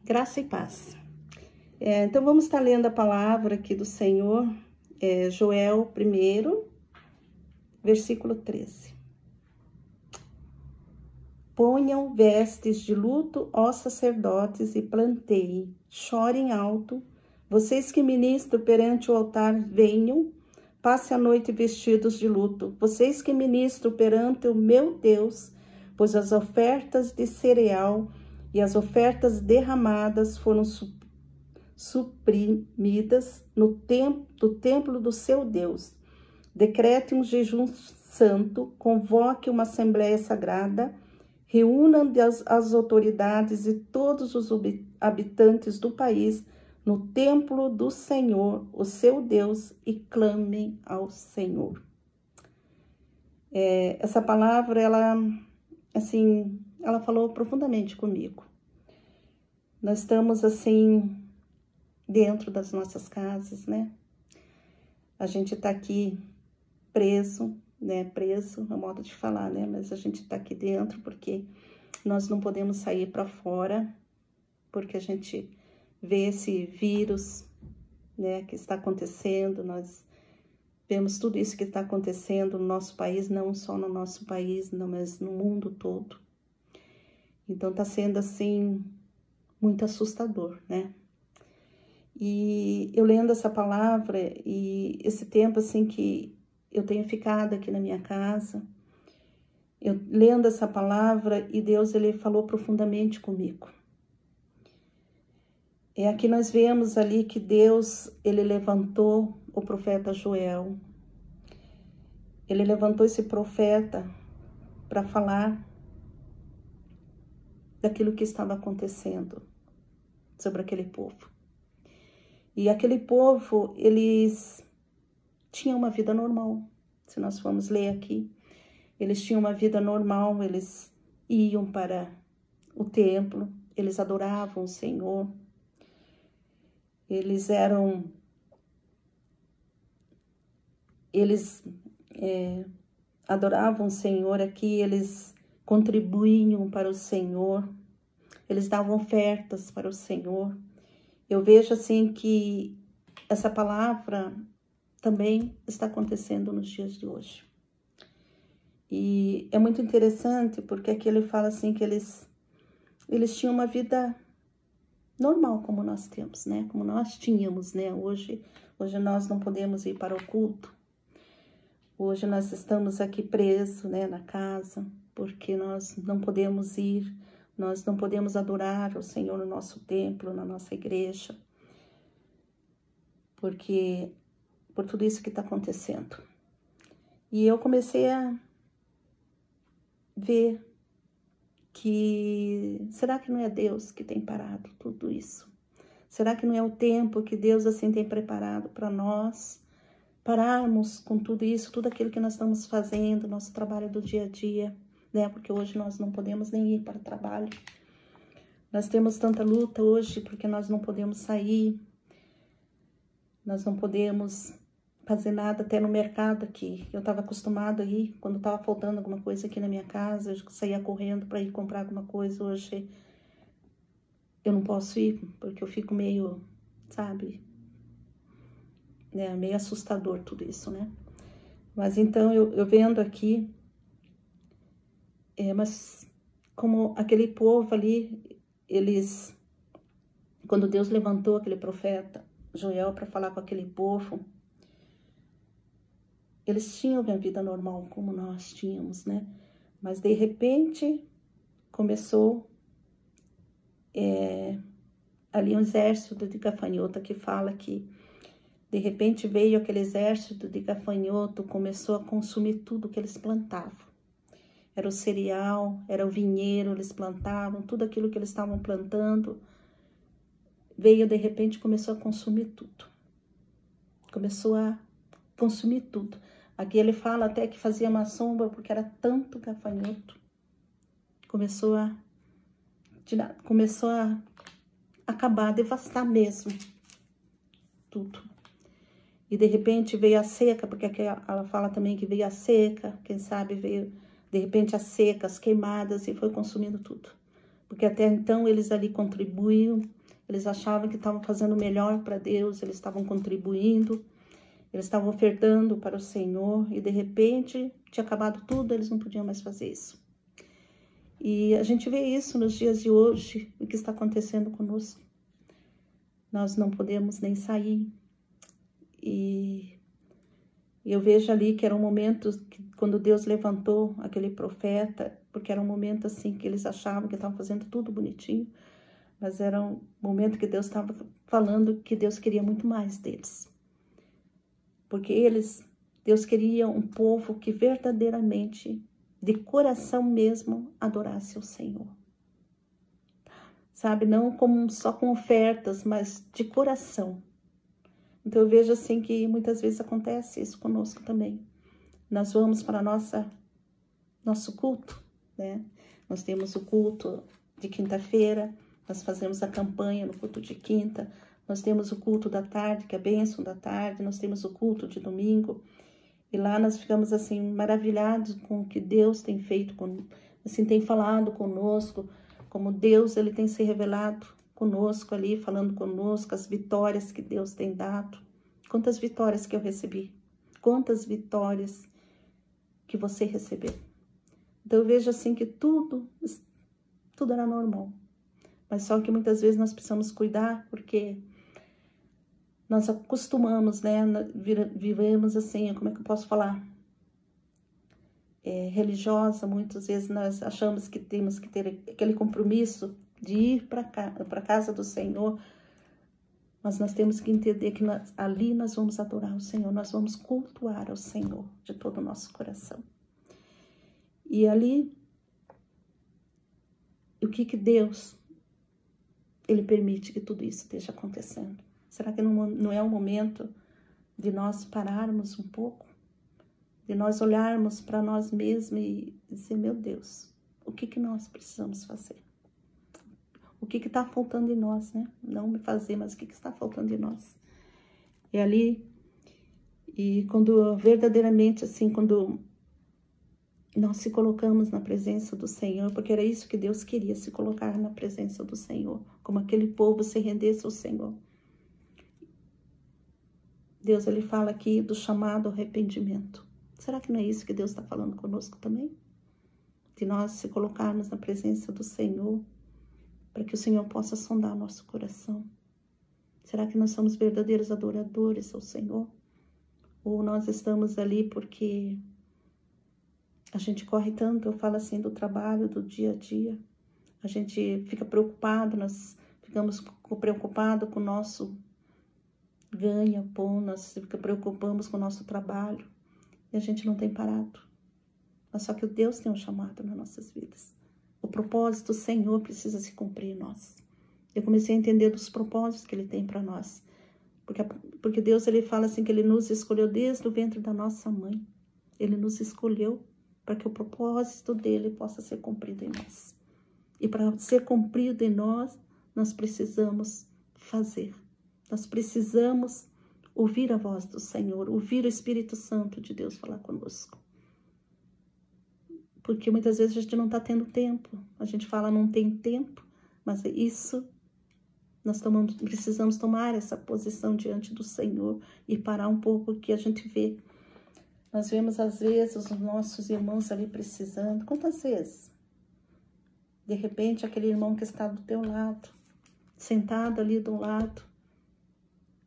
Graça e paz. Então, vamos estar lendo a palavra aqui do Senhor, Joel 1, versículo 13. Ponham vestes de luto, ó sacerdotes, e planteiem, chorem alto. Vocês que ministram perante o altar, venham, passe a noite vestidos de luto. Vocês que ministram perante o meu Deus, pois as ofertas de cereal e as ofertas derramadas foram suprimidas do templo do seu Deus. Decrete um jejum santo, convoque uma assembleia sagrada, reúnam as autoridades e todos os habitantes do país no templo do Senhor, o seu Deus, e clamem ao Senhor. Essa palavra, ela falou profundamente comigo. Nós estamos, dentro das nossas casas, né? A gente tá aqui preso, né? Preso, é o modo de falar, né? Mas a gente tá aqui dentro porque nós não podemos sair para fora, porque a gente vê esse vírus, né? Que está acontecendo, nós vemos tudo isso que está acontecendo no nosso país, não só no nosso país, não, mas no mundo todo. Então, tá sendo, muito assustador, né? E eu lendo essa palavra e esse tempo, que eu tenho ficado aqui na minha casa, eu lendo essa palavra e Deus, ele falou profundamente comigo. Aqui nós vemos ali que Deus, ele levantou o profeta Joel. Ele levantou esse profeta para falar daquilo que estava acontecendo sobre aquele povo. E aquele povo, eles tinham uma vida normal. Se nós formos ler aqui, eles tinham uma vida normal, eles iam para o templo, eles adoravam o Senhor. Eles adoravam o Senhor aqui, eles contribuíam para o Senhor, eles davam ofertas para o Senhor. Eu vejo que essa palavra também está acontecendo nos dias de hoje. E é muito interessante porque aqui ele fala que eles tinham uma vida normal como nós temos, né? Como nós tínhamos, né? Hoje nós não podemos ir para o culto. Hoje nós estamos aqui presos, né, na casa, porque nós não podemos ir, nós não podemos adorar o Senhor no nosso templo, na nossa igreja, porque por tudo isso que está acontecendo. E eu comecei a ver que será que não é Deus que tem parado tudo isso? Será que não é o tempo que Deus tem preparado para nós pararmos com tudo isso, tudo aquilo que nós estamos fazendo, nosso trabalho do dia a dia, né? Porque hoje nós não podemos nem ir para o trabalho. Nós temos tanta luta hoje porque nós não podemos sair, nós não podemos fazer nada até no mercado aqui. Eu estava acostumada a ir, quando estava faltando alguma coisa aqui na minha casa, eu saía correndo para ir comprar alguma coisa. Hoje eu não posso ir porque eu fico meio, meio assustador tudo isso, né? Mas então eu vendo aqui, mas como aquele povo ali, quando Deus levantou aquele profeta Joel para falar com aquele povo, eles tinham uma vida normal como nós tínhamos, né? Mas de repente começou ali um exército de gafanhoto que fala que de repente veio aquele exército de gafanhoto, começou a consumir tudo que eles plantavam. Era o cereal, era o vinheiro, eles plantavam, tudo aquilo que eles estavam plantando, veio de repente, começou a consumir tudo. Começou a consumir tudo. Aqui ele fala até que fazia uma sombra, porque era tanto gafanhoto. Começou a acabar, a devastar mesmo tudo. E de repente veio a seca, porque aqui ela fala também que veio a seca, quem sabe veio de repente a seca, as queimadas, e foi consumindo tudo. Porque até então eles ali contribuíam, eles achavam que estavam fazendo o melhor para Deus, eles estavam contribuindo, eles estavam ofertando para o Senhor, e de repente tinha acabado tudo, eles não podiam mais fazer isso. E a gente vê isso nos dias de hoje, o que está acontecendo conosco. Nós não podemos nem sair. E eu vejo ali que era um momento que, quando Deus levantou aquele profeta, porque era um momento assim que eles achavam que estavam fazendo tudo bonitinho, mas era um momento que Deus estava falando que Deus queria muito mais deles. Porque Deus queria um povo que verdadeiramente, de coração mesmo, adorasse o Senhor. Sabe, não só com ofertas, mas de coração. Então eu vejo assim que muitas vezes acontece isso conosco também. Nós vamos para nosso culto, né? Nós temos o culto de quinta-feira, nós fazemos a campanha no culto de quinta, nós temos o culto da tarde, que é a bênção da tarde, nós temos o culto de domingo, e lá nós ficamos assim maravilhados com o que Deus tem feito, assim tem falado conosco, como Deus ele tem se revelado conosco ali, falando conosco, as vitórias que Deus tem dado. Quantas vitórias que eu recebi, quantas vitórias que você recebeu. Então eu vejo assim que tudo era normal. Mas só que muitas vezes nós precisamos cuidar, porque nós acostumamos, né? Vivemos assim, como é que eu posso falar? Religiosa, muitas vezes nós achamos que temos que ter aquele compromisso de ir para a casa do Senhor, mas nós temos que entender que ali nós vamos adorar o Senhor, nós vamos cultuar ao Senhor de todo o nosso coração. E ali, o que Deus, ele permite que tudo isso esteja acontecendo? Será que não é o momento de nós pararmos um pouco? De nós olharmos para nós mesmos e dizer, meu Deus, o que nós precisamos fazer? O que está faltando em nós, né? Não fazer, mas o que está faltando em nós? E ali, quando verdadeiramente, assim, quando nós se colocamos na presença do Senhor, porque era isso que Deus queria, se colocar na presença do Senhor, como aquele povo se rendesse ao Senhor. Deus, ele fala aqui do chamado arrependimento. Será que não é isso que Deus está falando conosco também? De nós se colocarmos na presença do Senhor, para que o Senhor possa sondar nosso coração. Será que nós somos verdadeiros adoradores ao Senhor? Ou nós estamos ali porque a gente corre tanto, eu falo assim, do trabalho, do dia a dia. A gente fica preocupado, nós ficamos preocupados com o nosso ganha-pão, nós preocupamos com o nosso trabalho. E a gente não tem parado. Mas só que Deus tem um chamado nas nossas vidas. O propósito do Senhor precisa se cumprir em nós. Eu comecei a entender dos propósitos que Ele tem para nós. Porque Deus, Ele fala assim, que Ele nos escolheu desde o ventre da nossa mãe. Ele nos escolheu para que o propósito dEle possa ser cumprido em nós. E para ser cumprido em nós, nós precisamos fazer. Nós precisamos ouvir a voz do Senhor, ouvir o Espírito Santo de Deus falar conosco. Porque muitas vezes a gente não está tendo tempo. A gente fala não tem tempo, mas é isso. Nós precisamos tomar essa posição diante do Senhor e parar um pouco, porque a gente vê. Nós vemos às vezes os nossos irmãos ali precisando. Quantas vezes? De repente aquele irmão que está do teu lado, sentado ali do lado,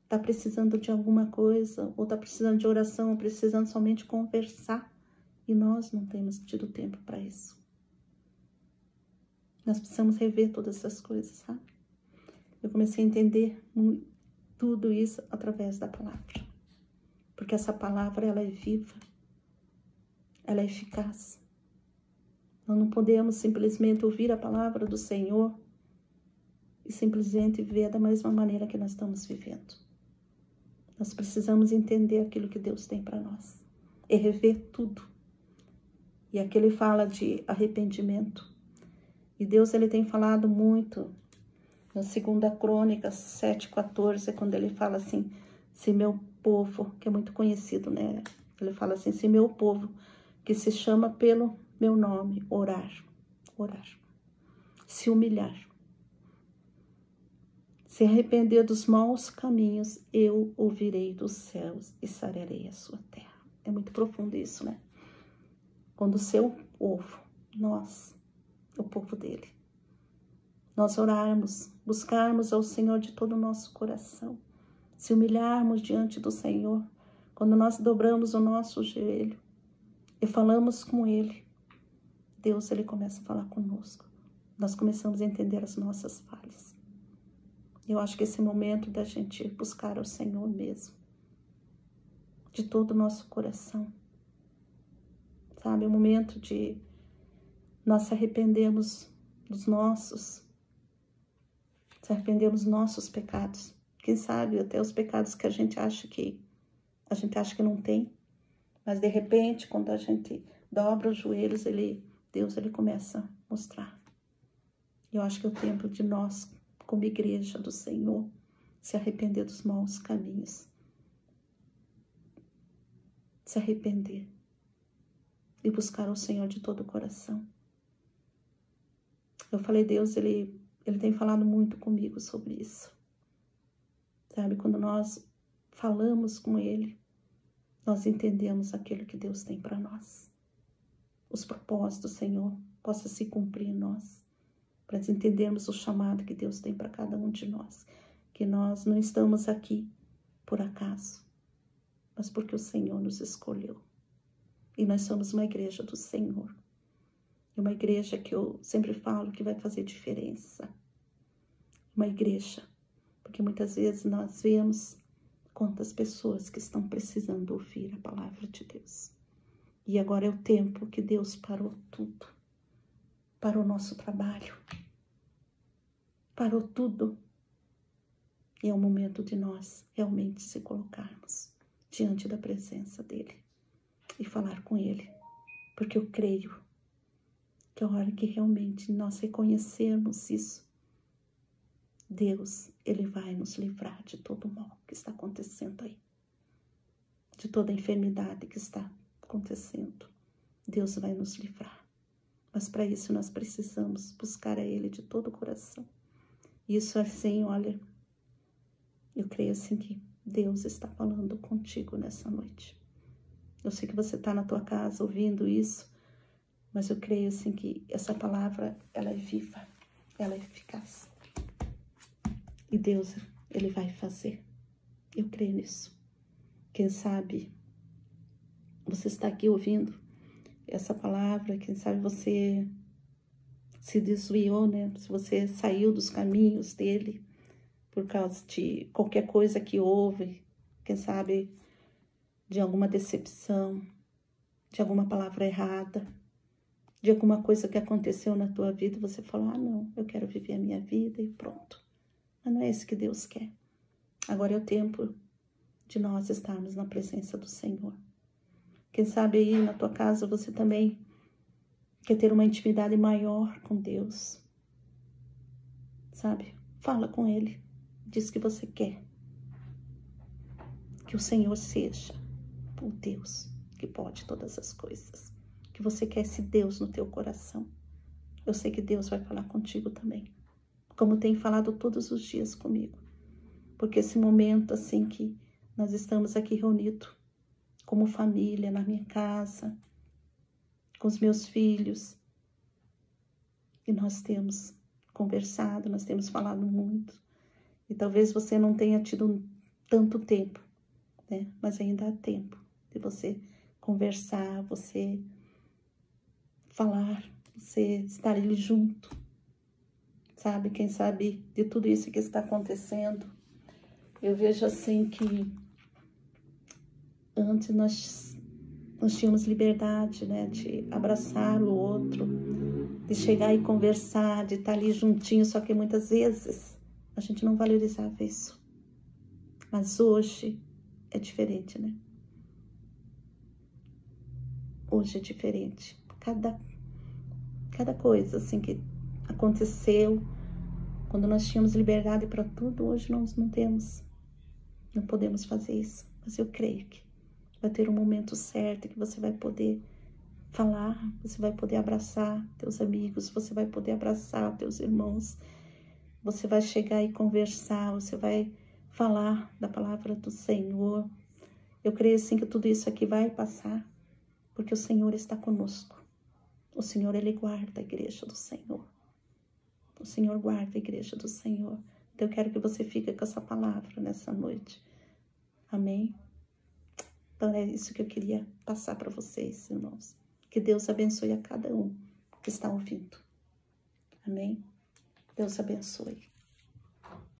está precisando de alguma coisa, ou está precisando de oração, ou precisando somente conversar. E nós não temos tido tempo para isso. Nós precisamos rever todas essas coisas, sabe? Eu comecei a entender tudo isso através da palavra. Porque essa palavra, ela é viva. Ela é eficaz. Nós não podemos simplesmente ouvir a palavra do Senhor e simplesmente viver da mesma maneira que nós estamos vivendo. Nós precisamos entender aquilo que Deus tem para nós. E rever tudo. E aqui ele fala de arrependimento. E Deus, ele tem falado muito na 2 Crônicas 7:14, quando ele fala assim, se meu povo, que é muito conhecido, né? Ele fala assim, se meu povo, que se chama pelo meu nome, orar, se humilhar, se arrepender dos maus caminhos, eu ouvirei dos céus e sararei a sua terra. É muito profundo isso, né? Quando o seu povo, nós, o povo dele, nós orarmos, buscarmos ao Senhor de todo o nosso coração, se humilharmos diante do Senhor, quando nós dobramos o nosso joelho e falamos com Ele, Deus, Ele começa a falar conosco. Nós começamos a entender as nossas falhas. Eu acho que esse momento da gente buscar ao Senhor mesmo, de todo o nosso coração, sabe? O momento de nós se arrependermos dos nossos pecados. Quem sabe até os pecados que a gente acha que não tem. Mas de repente, quando a gente dobra os joelhos, Deus ele começa a mostrar. Eu acho que é o tempo de nós, como igreja do Senhor, se arrepender dos maus caminhos. Se arrepender e buscar o Senhor de todo o coração. Eu falei, Deus, Ele tem falado muito comigo sobre isso. Sabe, quando nós falamos com Ele, nós entendemos aquilo que Deus tem para nós. Os propósitos do Senhor possam se cumprir em nós, para entendermos o chamado que Deus tem para cada um de nós. Que nós não estamos aqui por acaso, mas porque o Senhor nos escolheu. E nós somos uma igreja do Senhor. Uma igreja que eu sempre falo que vai fazer diferença. Uma igreja, porque muitas vezes nós vemos quantas pessoas que estão precisando ouvir a palavra de Deus. E agora é o tempo que Deus parou tudo. Parou o nosso trabalho. Parou tudo. E é o momento de nós realmente se colocarmos diante da presença dEle e falar com Ele. Porque eu creio que a hora que realmente nós reconhecermos isso, Deus, Ele vai nos livrar de todo o mal que está acontecendo aí. De toda a enfermidade que está acontecendo. Deus vai nos livrar. Mas para isso nós precisamos buscar a Ele de todo o coração. Isso assim, olha, eu creio assim que Deus está falando contigo nessa noite. Eu sei que você está na tua casa ouvindo isso, mas eu creio assim que essa palavra, ela é viva, ela é eficaz. E Deus, Ele vai fazer. Eu creio nisso. Quem sabe você está aqui ouvindo essa palavra, quem sabe você se desviou, né? Se você saiu dos caminhos dele por causa de qualquer coisa que houve, quem sabe de alguma decepção, de alguma palavra errada, de alguma coisa que aconteceu na tua vida, você falou, ah não, eu quero viver a minha vida e pronto. Mas não é isso que Deus quer. Agora é o tempo de nós estarmos na presença do Senhor. Quem sabe aí na tua casa você também quer ter uma intimidade maior com Deus. Sabe? Fala com Ele. Diz que você quer. Que o Senhor seja o Deus que pode todas as coisas. Que você quer esse Deus no teu coração. Eu sei que Deus vai falar contigo também. Como tem falado todos os dias comigo. Porque esse momento assim que nós estamos aqui reunidos como família, na minha casa, com os meus filhos. E nós temos conversado, nós temos falado muito. E talvez você não tenha tido tanto tempo, né? Mas ainda há tempo de você conversar, você falar, você estar ali junto. Sabe, quem sabe de tudo isso que está acontecendo. Eu vejo assim que antes nós tínhamos liberdade, né, de abraçar o outro, de chegar e conversar, de estar ali juntinho, só que muitas vezes a gente não valorizava isso. Mas hoje é diferente, né? Hoje é diferente. Cada coisa assim que aconteceu, quando nós tínhamos liberdade para tudo, hoje nós não temos. Não podemos fazer isso. Mas eu creio que vai ter um momento certo que você vai poder falar, você vai poder abraçar teus amigos, você vai poder abraçar teus irmãos. você vai chegar e conversar, você vai falar da palavra do Senhor. Eu creio assim que tudo isso aqui vai passar, porque o Senhor está conosco. O Senhor, Ele guarda a igreja do Senhor. O Senhor guarda a igreja do Senhor. Então eu quero que você fique com essa palavra nessa noite. Amém? Então é isso que eu queria passar para vocês, irmãos. Que Deus abençoe a cada um que está ouvindo. Amém? Deus abençoe.